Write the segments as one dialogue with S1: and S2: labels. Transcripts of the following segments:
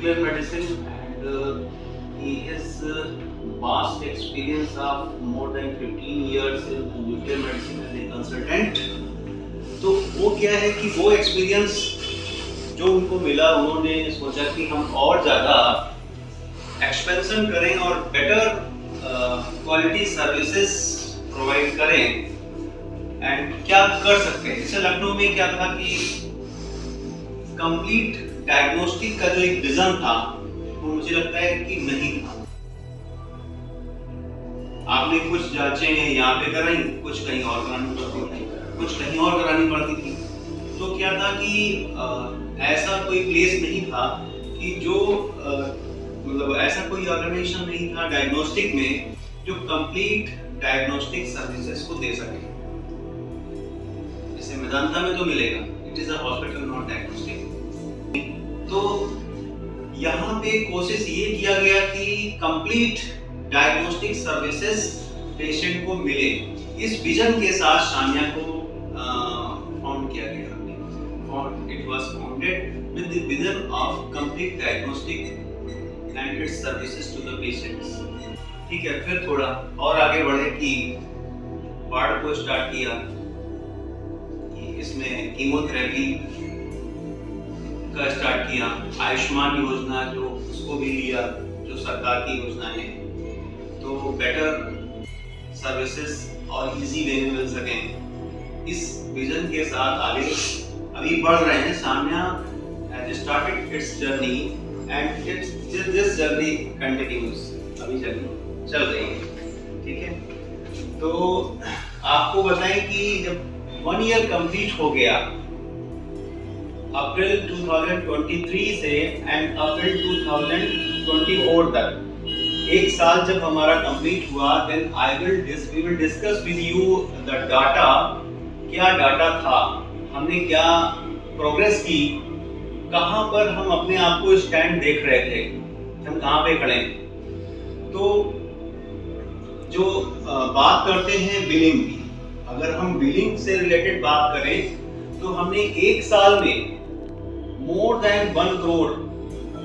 S1: nuclear medicine, and he has vast experience of more than 15 years in nuclear medicine as a consultant. तो वो क्या है कि वो एक्सपीरियंस जो उनको मिला, उन्होंने सोचा कि हम और ज़्यादा एक्सपेंशन करें और बेटर क्वालिटी सर्विसेज प्रोवाइड करें। एंड क्या कर सकते हैं, जैसे लखनऊ में क्या था कि कंप्लीट डायग्नोस्टिक का जो एक विजन था वो मुझे लगता है कि नहीं था। आपने कुछ जांचें यहाँ पे कराई, कुछ कहीं और करानी पड़ती थी, कुछ कहीं और करानी पड़ती थी। तो क्या था कि ऐसा कोई प्लेस नहीं था कि जो मतलब ऐसा कोई ऑर्गेनाइजेशन नहीं था डायग्नोस्टिक में जो कंप्लीट डायग्नोस्टिक सर्विसेज को दे सके। जैसे मेदांता में तो मिलेगा, it is a hospital not diagnostic. तो यहाँ पे कोशिश ये किया गया कि कंप्लीट डायग्नोस्टिक सर्विसेज पेशेंट को मिले। इस विजन के साथ सानिया को फाउंड किया गया। It was founded with the vision of complete diagnostic and its services to the patients. ठीक है, फिर थोड़ा और आगे बढ़े कि वार्ड को स्टार्ट किया कि इसमें कीमोथेरेपी का स्टार्ट किया। आयुष्मान योजना जो उसको भी लिया, जो सरकार की योजना है, तो बेटर सर्विसेज और इजी वे में मिल सकें। इस विजन के साथ आगे अभी बढ़ रहे हैं। Sania has started its journey and this journey continues। अभी चल रही है, ठीक है। तो आपको बताएं कि जब 1 ईयर कंप्लीट हो गया अप्रैल 2023 से एंड अप्रैल 2024 तक, 1 साल जब हमारा कंप्लीट हुआ, then we will discuss with you the data। क्या डाटा था, हमने क्या प्रोग्रेस की, कहां पर हम अपने आप को स्टैंड देख रहे थे, हम कहां पे खड़े। तो जो बात करते हैं बिलिंग की, अगर हम बिलिंग से रिलेटेड बात करें तो हमने 1 साल में मोर देन 1 करोड़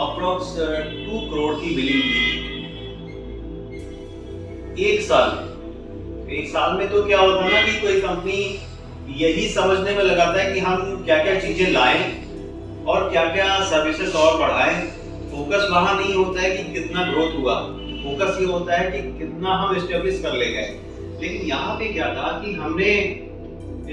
S1: अप्रॉक्स 2 करोड़ की बिलिंग की 1 साल में। 1 साल में तो क्या होता है ना कि कोई कंपनी यही समझने में लगाता है कि हम क्या क्या चीजें लाएं और क्या क्या सर्विसेज और बढ़ाएं। फोकस वहां नहीं होता है कि कितना ग्रोथ हुआ, फोकस ये होता है कि कितना हम एस्टेब्लिश कर ले गए। लेकिन यहाँ पे क्या था कि हमने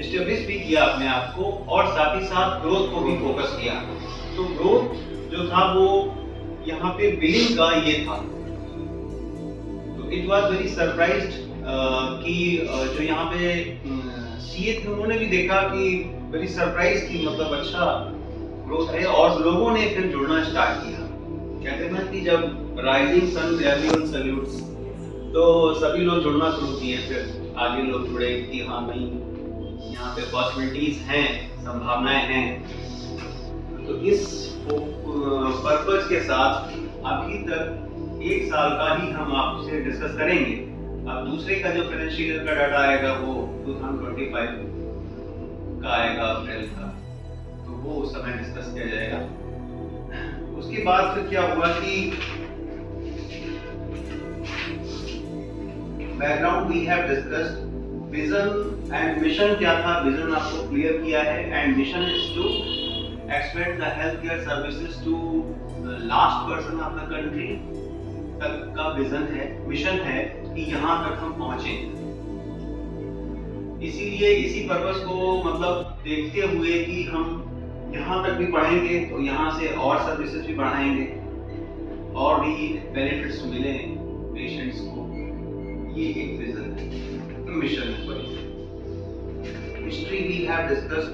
S1: एस्टेब्लिश भी किया अपने आप को और साथ ही साथ ग्रोथ को भी फोकस किया। तो ग्रोथ जो था वो यहाँ पे बिलिंग का ये था। तो इट वाज वेरी सरप्राइज्ड कि जो यहाँ पे सीए थे उन्होंने भी देखा कि वेरी सरप्राइज की मतलब अच्छा ग्रोथ है और लोगों ने फिर जुड़ना स्टार्ट किया। कहते हैं ना कि जब राइजिंग सन एवरीवन सैल्यूट्स, तो सभी लोग जुड़ना शुरू किए। फिर आगे लोग जुड़े कि हाँ भाई यहाँ पे पॉसिबिलिटीज हैं, संभावनाएं हैं। तो इस पर्पज के साथ अभी तक 1 साल का ही हम आपसे डिस्कस करेंगे। अब दूसरे का जो फाइनेंशियल ईयर का डाटा आएगा वो 2025 का आएगा, अप्रैल का, तो वो उस समय डिस्कस किया जाएगा। उसके बाद फिर क्या हुआ कि background we have discussed, vision and mission क्या था। विजन आपको क्लियर किया है and mission is to expand the health care services to the last person of the country तक का विजन है, मिशन है कि यहाँ तक हम पहुंचे। इसीलिए इसी पर्पस को मतलब देखते हुए कि हम यहाँ तक भी बढ़ेंगे तो यहाँ से और सर्विसेज भी बढ़ाएंगे और भी बेनिफिट्स मिले पेशेंट्स को। ये एक विजन है, मिशन है। History we have discussed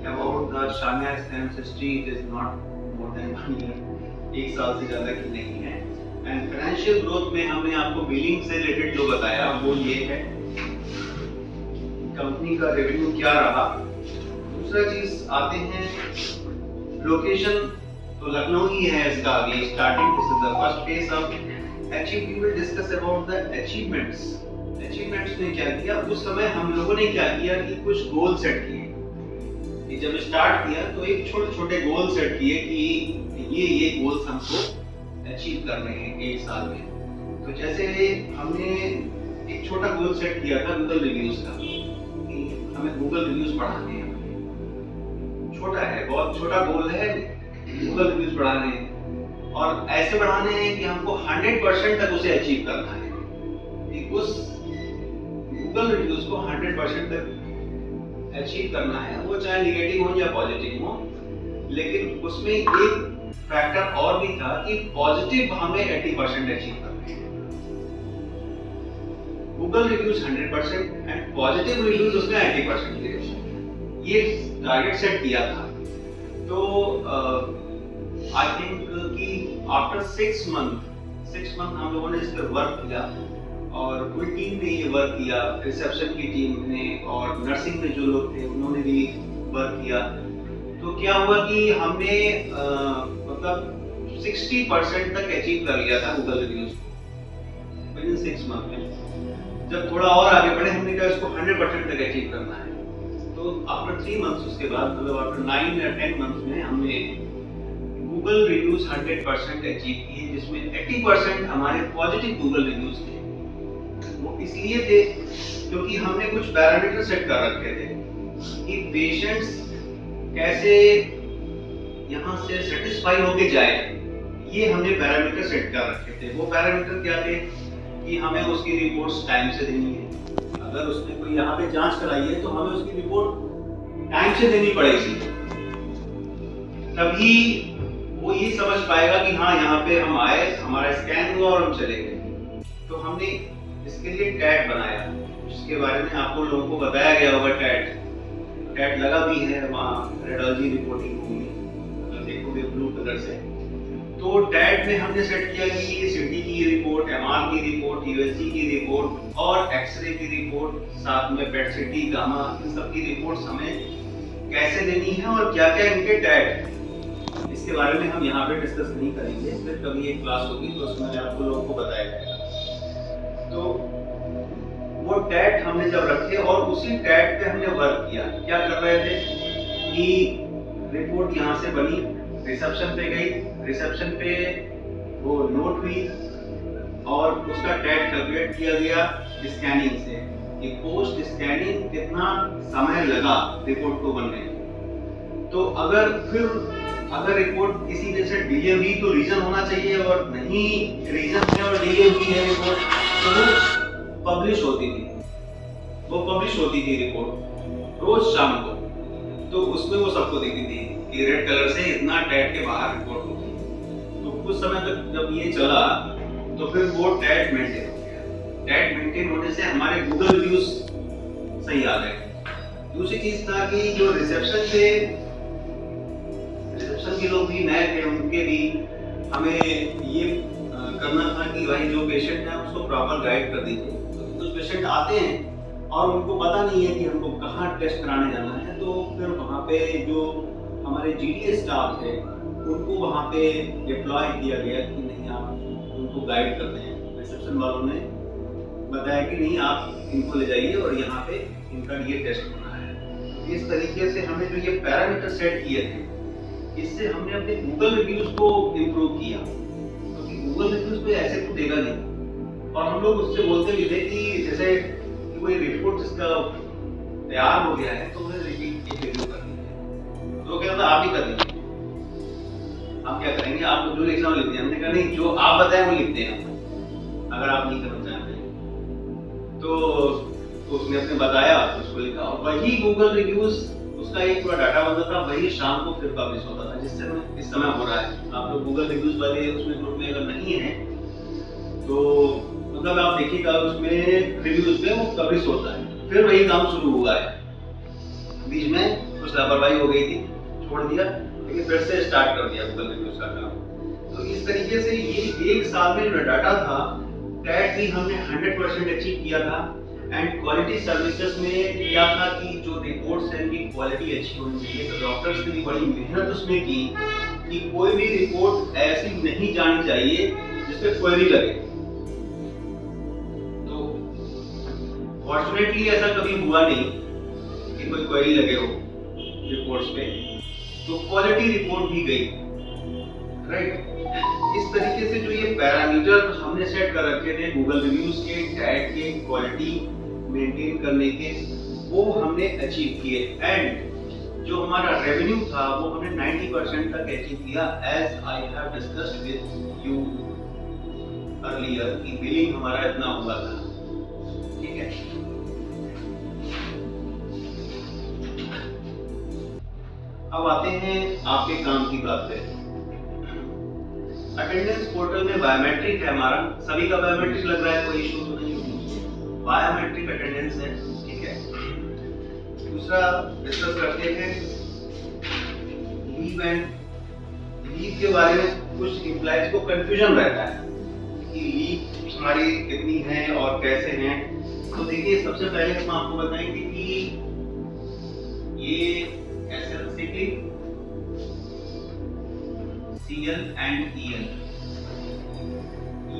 S1: about the Sania stems history. It is not more than 1 year, 1 साल से ज्यादा की नहीं है। एंड फाइनेंशियल ग्रोथ में हमने आपको बिलिंग से रिलेटेड जो बताया वो ये है, कंपनी का रेवेन्यू क्या रहा। दूसरा चीज आते हैं लोकेशन, तो लखनऊ ही है इसका अभी starting. This is the first phase of achieve. We will discuss about the achievements. Achievements ने क्या किया, उस समय हम लोगों ने क्या किया कि कुछ गोल सेट किए। जब स्टार्ट किया तो एक छोटे छोटे गोल सेट किए कि ये गोल्स हमको अचीव करने हैं 1 साल में। तो जैसे हमने एक छोटा गोल सेट किया था गूगल रिव्यूज का, कि हमें गूगल रिव्यूज बढ़ाने हैं। छोटा है, बहुत छोटा गोल है, गूगल रिव्यूज बढ़ाने हैं और ऐसे बढ़ाने हैं कि हमको 100% तक उसे अचीव करना है। कि उस गूगल रिव्यूज को 100% तक अचीव करना है, वो चाहे नेगेटिव हो या पॉजिटिव हो। लेकिन उसमें एक फैक्टर और भी था कि पॉजिटिव हमें 80% अचीव करना है। Google reviews 100% and positive reviews उसमें 80% थे। ये टारगेट सेट किया था। तो आई थिंक कि आफ्टर 6 मंथ हम लोगों ने इस पर वर्क किया और पूरी टीम ने ये वर्क किया, रिसेप्शन की टीम ने और नर्सिंग में जो लोग थे उन्होंने भी वर्क किया। तो क्या हुआ कि हमने मतलब 60% तक अचीव कर लिया था गूगल रिव्यूज को विद इन 6 मंथ में। जब थोड़ा और आगे बढ़े हमने कहा इसको 100% तक अचीव करना है। तो आफ्टर 3 मंथ्स, उसके बाद मतलब आफ्टर 9 या 10 मंथ्स में हमने गूगल रिव्यूज 100% अचीव किए, जिसमें 80% हमारे पॉजिटिव गूगल रिव्यूज थे। वो इसलिए थे क्योंकि हमने कुछ पैरामीटर सेट कर रखे थे कि पेशेंट्स कैसे यहाँ से सेटिस्फाई होके जाए। ये हमने पैरामीटर सेट कर रखे थे। वो पैरामीटर क्या थे कि हमें उसकी रिपोर्ट्स टाइम से देनी है। अगर उसने कोई यहाँ पे जांच कराई है तो हमें उसकी रिपोर्ट टाइम से देनी पड़ेगी, तभी वो ये समझ पाएगा कि हाँ यहाँ पे हम आए, हमारा स्कैन हुआ और हम चले गए। तो हमने इसके लिए टैग बनाया, जिसके बारे में आपको लोगों को बताया गया होगा। टैग लगा भी है वहाँ, रेडियोलॉजी रिपोर्टिंग होगी, अगर देखोगे ब्लू कलर से। तो टैग में हमने सेट किया कि ये सिटी की रिपोर्ट, एमआर की रिपोर्ट, यूएसजी की रिपोर्ट और एक्सरे की रिपोर्ट, साथ में पेट सिटी, गामा, इन सब की रिपोर्ट्स हमें कैसे देनी है और क्या क्या इनके टैग, इसके बारे में हम यहाँ पे डिस्कस नहीं करेंगे। फिर कभी एक क्लास होगी तो उसमें आपको लोगों को बताया जाएगा। तो वो टैग हमने जब रखे और उसी टैग पे हमने वर्क किया। क्या कर रहे थे कि रिपोर्ट यहाँ से बनी, रिसेप्शन पे गई, रिसेप्शन पे वो नोट हुई और उसका टैग कैलकुलेट किया गया स्कैनिंग से कि पोस्ट स्कैनिंग कितना समय लगा रिपोर्ट को बनने। तो अगर रिपोर्ट किसी वजह से डिले हुई तो रीजन होना चाहिए, और नहीं रीजन है और डिले हुई है रिपोर्ट तो वो पब्लिश होती थी रिपोर्ट रोज शाम को। तो उसमें वो सबको दिखती थी कि रेड कलर से इतना टैग के बाहर रिपोर्ट होती है। तो कुछ समय तक जब ये चला तो फिर वो टैग मेंटेन हो गया। टैग मेंटेन होने से हमारे गूगल रिव्यूज सही आ गए। दूसरी चीज था कि जो रिसेप्शन के लोग भी नए थे, उनके भी हमें ये करना था कि भाई जो पेशेंट है उसको प्रॉपर गाइड कर दीजिए। तो कुछ पेशेंट आते हैं और उनको पता नहीं है कि हमको कहाँ टेस्ट कराने जाना है, तो फिर वहाँ पे जो हमारे जीडीए स्टाफ है उनको वहाँ पे डिप्लॉय किया गया कि नहीं आप उनको गाइड करते हैं। रिसेप्शन वालों ने बताया कि नहीं आप इनको ले जाइए और यहाँ पे इनका ये टेस्ट होना है। इस तरीके से हमने जो ये पैरामीटर सेट किए थे, इससे हमने अपने गूगल रिव्यूज को इम्प्रूव किया, क्योंकि गूगल रिव्यूज पे ऐसे तो देगा नहीं। और हम लोग उससे बोलते भी थे कि जैसे कोई रिपोर्ट जिसका तैयार हो गया है तो उन्हें रिव्यू कर दीजिए। तो क्या था, आप ही कर दीजिए। आप क्या करेंगे, आपको जो लिखना हो लिख दिया। हमने कहा नहीं, जो आप बताएं वो लिखते हैं अगर आप नहीं करना चाहते। तो उसने अपने बताया, उसको लिखा और वही गूगल रिव्यूज उसका एक पूरा डाटा बनता था, वही शाम को फिर पब्लिश होता था, जिससे इस समय हो रहा है। आप लोग गूगल रिव्यूज वाले उसमें ग्रुप में अगर नहीं है तो मतलब आप देखिएगा उसमें रिव्यूज में वो पब्लिश होता है। फिर वही काम शुरू हुआ है, बीच में कुछ लापरवाही हो गई थी, छोड़ दिया, लेकिन फिर से स्टार्ट कर दिया गूगल रिव्यूज का काम। तो इस तरीके से ये 1 साल में जो डाटा था, टैग भी हमने 100% अचीव किया था। एंड क्वालिटी सर्विसेज में क्या था कि जो रिपोर्ट्स हैं उनकी क्वालिटी अच्छी होनी चाहिए। तो डॉक्टर्स ने भी बड़ी मेहनत उसमें की कि कोई भी रिपोर्ट ऐसी नहीं जानी चाहिए जिसपे क्वेरी लगे। तो फॉर्चुनेटली ऐसा कभी हुआ नहीं कि कोई क्वेरी लगे हो रिपोर्ट्स पे। तो क्वालिटी रिपोर्ट भी गई, राइट। इस तरीके से जो ये पैरामीटर हमने सेट कर रखे थे गूगल रिव्यूज के, टैग के, क्वालिटी मेंटेन करने के, वो हमने अचीव किए। एंड जो हमारा रेवेन्यू था वो हमने 90% तक अचीव किया, as I have discussed with you earlier कि बिलिंग हमारा इतना हुआ था। ठीक है, अब आते हैं आपके काम की बात पे। अटेंडेंस पोर्टल में बायोमेट्रिक है हमारा, सभी का बायोमेट्रिक लग रहा है, कोई इशू तो नहीं है, बायोमेट्रिक अटेंडेंस है। ठीक है, दूसरा डिस्कस करते हैं लीव एंड लीव के बारे में। कुछ एम्प्लॉइज को कंफ्यूजन रहता है कि लीव हमारी कितनी है और कैसे हैं। तो देखिए, सबसे पहले हम आपको बताएंगे कि ये SL sick leave, CL and EL,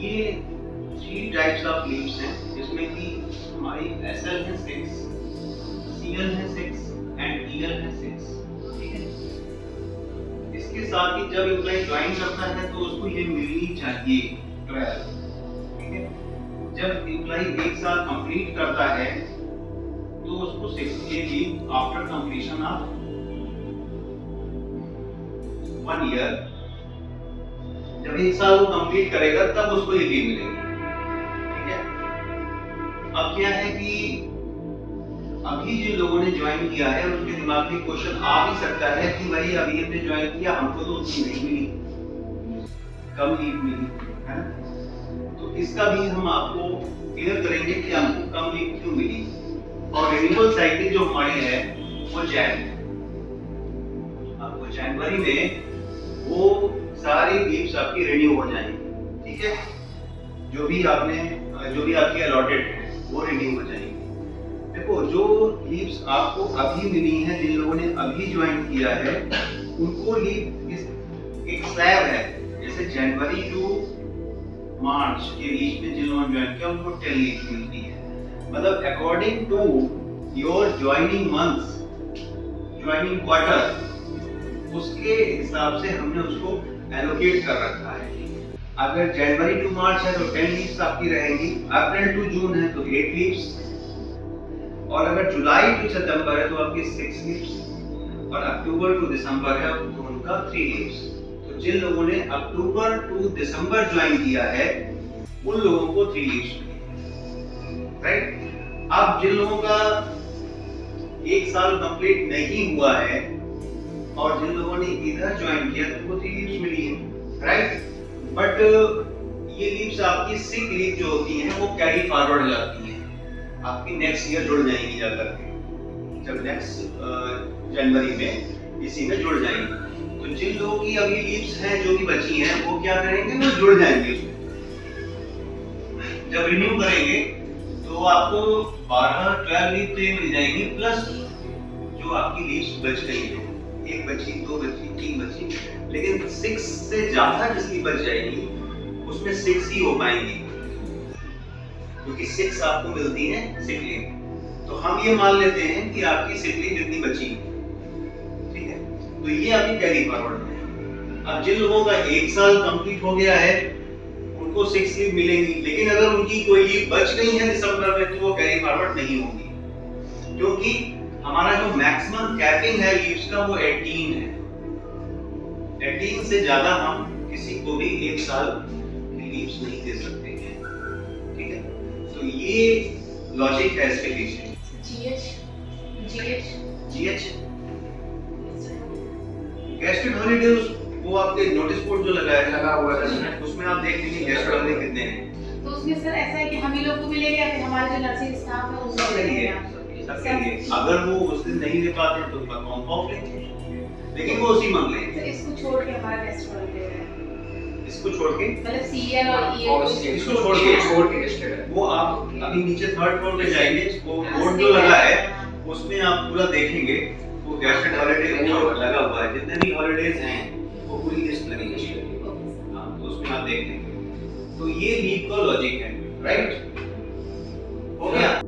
S1: ये 3 टाइप्स ऑफ लीव्स हैं, जिसमें कि हमारी SL है 6, CL है 6 एंड EL है 6। ठीक है, इसके साथ ही जब एम्प्लॉय ज्वाइन करता है तो उसको ये मिलनी चाहिए 12। ठीक है, जब एम्प्लॉय 1 साल कंप्लीट करता है तो उसको 6 ये leave after completion of 1 year, जब 1 साल वो कंप्लीट करेगा तब उसको ये लीव मिलेगी। ठीक है, अब क्या है कि अभी जिन लोगों ने ज्वाइन किया है उनके दिमाग में क्वेश्चन आ भी सकता है कि भाई अभी हमने ज्वाइन किया, हमको तो उतनी नहीं मिली, कम लीव मिली है। तो इसका भी हम आपको क्लियर करेंगे कि आपको कम लीव क्यों मिली। और रिन्यूअल साइकिल जो हमारी है वो आपको जनवरी में वो सारी लीव्स आपकी रिन्यू हो जाएंगी। ठीक है, जो भी आपकी अलॉटेड है वो रिन्यू हो जाएंगी। देखो, जो लीव्स आपको अभी मिली हैं, जिन लोगों ने अभी ज्वाइन किया है उनको लीव एक स्लैब है, जैसे जनवरी टू मार्च के बीच में जिन लोगों ने ज्वाइन किया उनको 10 लीव मिलती है। मतलब according to your joining months, joining quarter, उसके हिसाब से हमने उसको एलोकेट कर रखा है। अगर जनवरी टू मार्च है तो 10 लीव्स आपकी रहेंगी, अप्रैल टू जून है तो 8 लीव्स, और अगर जुलाई टू सितंबर है तो आपकी 6 लीव्स, और अक्टूबर टू दिसंबर है तो उनका 3 लीव्स। तो जिन लोगों ने अक्टूबर टू दिसंबर ज्वाइन किया है उन लोगों को 3 लीव्स मिलेंगी। राइट, अब जिन लोगों का 1 साल कंप्लीट नहीं हुआ है और जिन लोगों ने इधर ज्वाइन किया तो वो 3 लीव्स मिली है। राइट, बट ये लीव्स आपकी सिक लीव जो होती हैं वो कैरी फॉरवर्ड जाती हैं, आपकी नेक्स्ट ईयर जुड़ जाएंगी जाकर के, जब नेक्स्ट जनवरी में इसी में जुड़ जाएंगी। तो जिन लोगों की अभी लीव्स हैं जो भी बची हैं वो क्या करेंगे, वो जुड़ जाएंगे उसमें। जब रिन्यू करेंगे तो आपको 12 लीव तो ये मिल जाएंगी, प्लस जो आपकी लीव्स बच गई हैं, 1 बची, 2 बची, 3 बची, लेकिन 6 से ज्यादा जिसकी बच जाएगी उसमें 6 ही हो पाएंगी, क्योंकि 6 आपको मिलती है सिक लीव। तो हम ये मान लेते हैं कि आपकी सिक लीव इतनी बची। ठीक है, तो ये अभी कैरी फॉरवर्ड है। अब जिन लोगों का 1 साल कंप्लीट हो गया है उनको 6 लीव मिलेंगी, लेकिन अगर उनकी कोई लीव बच गई है दिसंबर में तो वो कैरी फॉरवर्ड नहीं होगी, क्योंकि हमारा जो मैक्सिमम कैपिंग है लीव्स का वो 18 है। 18 से ज्यादा हम किसी को भी 1 साल की लीव्स नहीं दे सकते हैं। ठीक है, तो ये लॉजिक है इसके पीछे। GH गेस्टेड हॉलीडे, वो आपके नोटिस बोर्ड जो लगा हुआ है उसमें आप देख लीजिए गेस्ट हॉलीडे कितने हैं।
S2: तो उसमें सर ऐसा है कि हम ही लोग को मिलेंगे या फिर हमारे जो नर्सिंग स्टाफ है उनको मिलेंगे?
S1: अगर वो उस दिन नहीं दे पाते तो उनका काउंट ऑफ लेंगे, लेकिन वो उसी मंथ लेंगे।
S2: इसको छोड़ के हमारा गेस्ट हॉलीडे है,
S1: इसको छोड़ के
S2: मतलब CL और EL
S1: इसको छोड़ के गेस्टेड है, वो आप अभी नीचे 3rd फ्लोर पे जाएंगे, इसको बोर्ड जो लगा है उसमें आप पूरा देखेंगे, वो गेस्टेड हॉलीडे लगा हुआ है, जितने भी हॉलीडेज हैं वो पूरी लिस्ट लगेगी। हां, तो उसमें आप देख लेंगे। तो ये लीव का लॉजिक है, राइट।